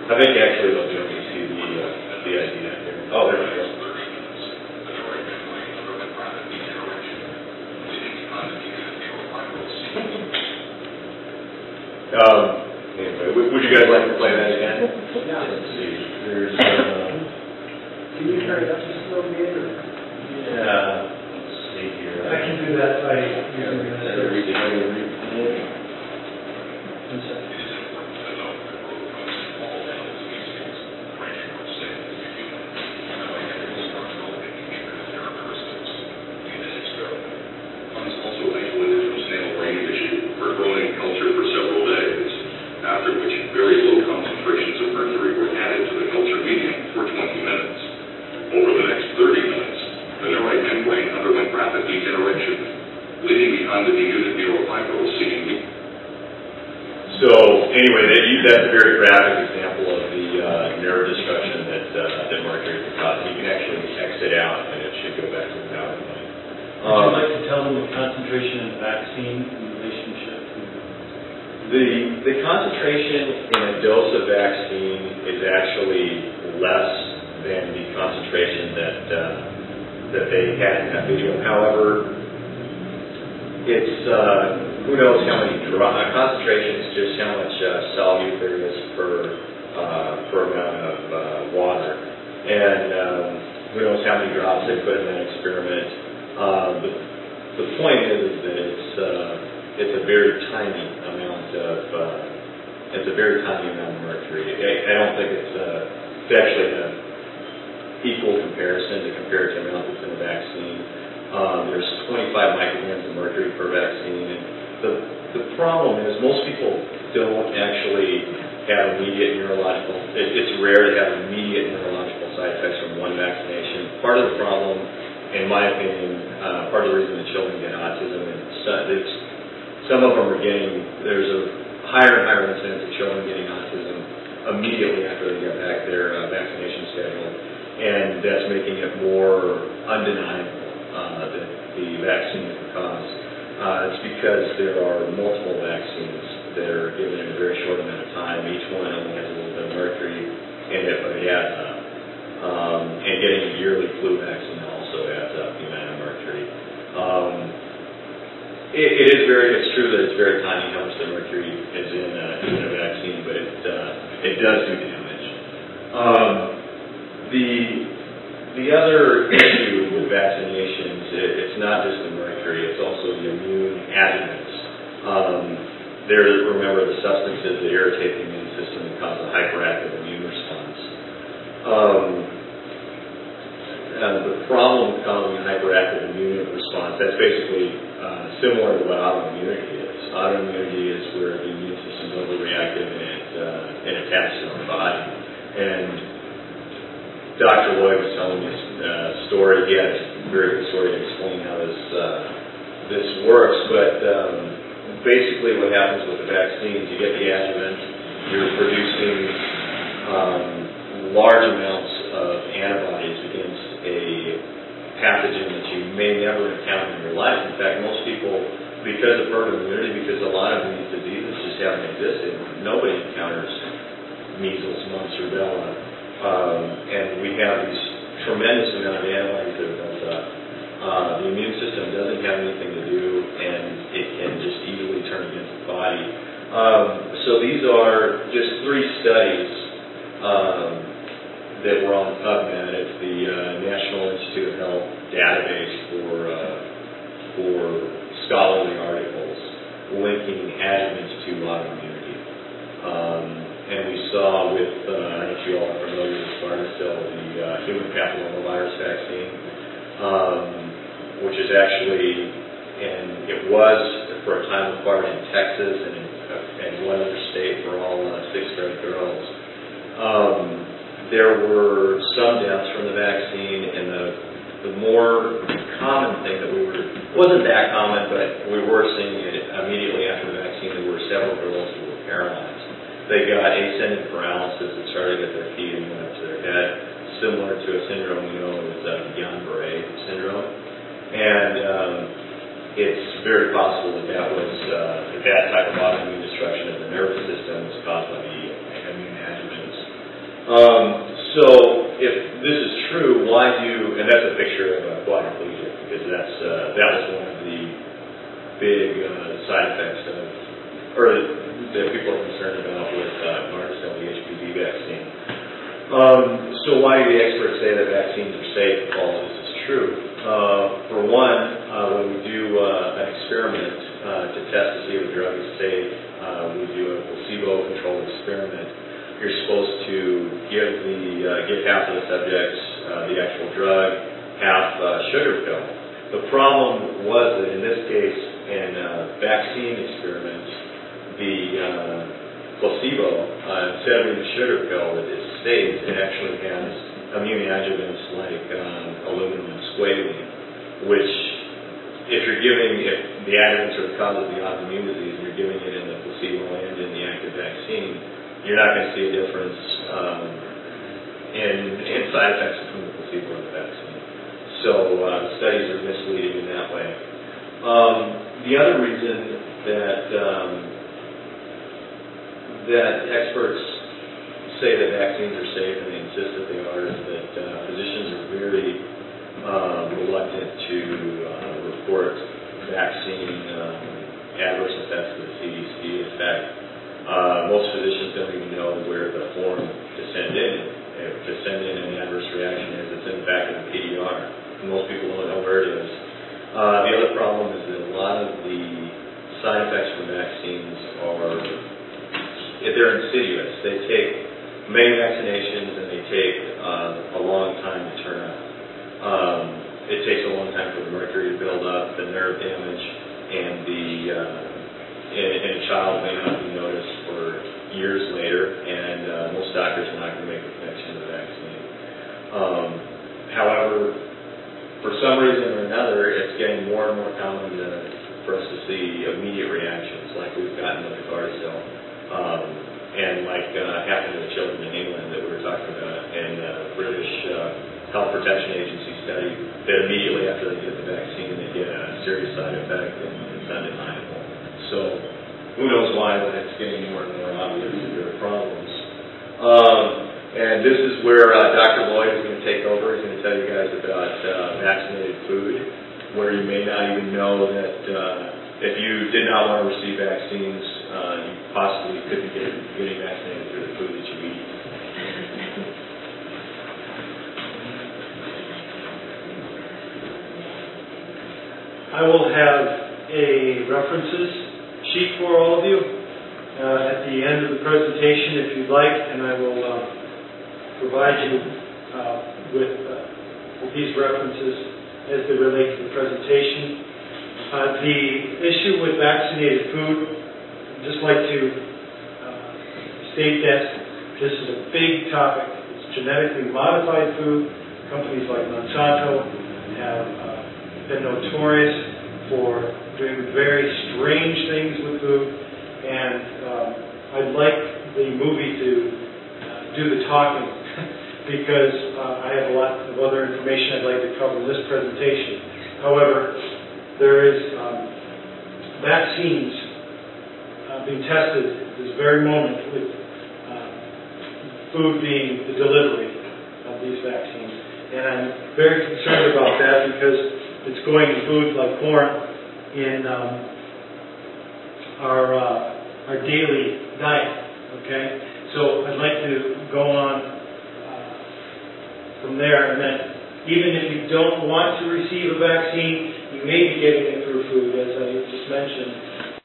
I think actually they'll be able to see the idea here. Oh, there we go. Anyway, would you guys like to play that again? Yeah. Let's see. There's. Can you turn it up just a little bit? Or? Yeah. Let's see here. I can do that by using this. So anyway, that's a very graphic example of the nerve destruction that mercury can cause. You can actually exit out, and it should go back to the power plant. Would you like to tell them the concentration in the vaccine in relationship to? The concentration in a dose of vaccine is actually less than the concentration that they had in that video. However, it's who knows how many drops. Concentration is just how much solute there is per amount of water, and who knows how many drops they put in that experiment. The point is that it's a very tiny amount of mercury. I don't think it's actually an equal comparison to compare to the amount that's in a vaccine. There's 25 micrograms of mercury per vaccine, and the problem is most people don't actually have immediate neurological. It's rare to have immediate neurological side effects from one vaccination. Part of the problem, in my opinion, part of the reason that children get autism is some of them are getting. There's a higher and higher incidence of children getting autism immediately after they get back their vaccination schedule, and that's making it more undeniable that the vaccine is the cause. It's because there are multiple vaccines that are given in a very short amount of time. Each one only has a little bit of mercury in it, but it adds up. And getting a yearly flu vaccine also adds up the amount of mercury. It's true that it's very tiny how much the mercury is in a vaccine, but it does do damage. The other issue with vaccinations, it's not just the mercury, it's also the immune adjuvants. Remember the substances that irritate the immune system and cause a hyperactive immune response. The problem with causing a hyperactive immune response, that's basically similar to what autoimmunity is. Autoimmunity is where the immune system is overreactive and it attacks to the body. And Dr. Lloyd was telling me a story. He had a very good story to explain how this works. But basically, what happens with the vaccines, you get the adjuvant, you're producing large amounts of antibodies against a pathogen that you may never encounter in your life. In fact, most people, because of herd immunity, because a lot of these diseases just haven't existed, nobody encounters measles, mumps, rubella. And we have these tremendous amount of antibodies that are built up. The immune system doesn't have anything to do, and it can just easily turn against the body. So these are just 3 studies that were on PubMed. It's the National Institute of Health database for scholarly articles linking adjuvants to autoimmunity. And we saw with, I don't know if you all are familiar with Gardasil, the human papillomavirus vaccine, which is actually, and it was for a time required in Texas and one other state for all 6th grade girls. There were some deaths from the vaccine, and the more common thing that wasn't that common, but we were seeing it immediately after the vaccine. There were several girls who were paralyzed. They got ascending paralysis that started at their feet and went up to their head, similar to a syndrome we know as Guillain-Barré syndrome. And it's very possible that was that type of autoimmune destruction of the nervous system was caused by the immune adjuvants So if this is true, why do, and that's a picture of a quadriplegic, because that was one of the big side effects of, or that people are concerned about with Gardasil, the HPV vaccine. So why do the experts say that vaccines are safe if all of this is true? For one, when we do an experiment to test to see if a drug is safe, we do a placebo-controlled experiment. You're supposed to give half of the subjects the actual drug, half sugar pill. The problem was that in this case, in vaccine experiments, the placebo, instead of being a sugar pill that is safe, it actually has immune adjuvants like aluminum and squalene, which if the adjuvants are the cause of the autoimmune disease and you're giving it in the placebo and in the active vaccine, you're not going to see a difference in side effects between the placebo and the vaccine. So studies are misleading in that way. The other reason that experts say that vaccines are safe, and they insist that they are, is that physicians are very reluctant to report vaccine adverse effects to the CDC. In fact, most physicians don't even know where the form to send in an adverse reaction is. It's in the back of the PDR. Most people don't know where it is. The other problem is that a lot of the side effects from vaccines they're insidious. They take many vaccinations and they take a long time to turn up. It takes a long time for the mercury to build up, the nerve damage, and a child may not be noticed for years later, and most doctors are not going to make a connection to the vaccine. However, for some reason or another, it's getting more and more common for us to see immediate reactions, like we've gotten with the Gardasil, and like happened to the children in England that we were talking about, and the British Health Protection Agency study that immediately after they get the vaccine, they get a serious side effect, and it's undeniable. So who knows why, but it's getting more and more obvious that there are problems. And this is where Dr. Lloyd is going to take over. He's going to tell you guys about vaccinated food, where you may not even know that if you did not want to receive vaccines, you possibly could be getting vaccinated through the food that you eat. I will have a references sheet for all of you at the end of the presentation if you'd like, and I will provide you with these references as they relate to the presentation. The issue with vaccinated food, I'd just like to state that this is a big topic. It's genetically modified food. Companies like Monsanto have been notorious for doing very strange things with food, and I'd like the movie to do the talking because I have a lot of other information I'd like to cover in this presentation. However, there is vaccines being tested at this very moment with food being the delivery of these vaccines, and I'm very concerned about that because it's going to foods like corn in our daily diet. Okay, so I'd like to go on from there, and then even if you don't want to receive a vaccine, you may be getting it through food, as I just mentioned.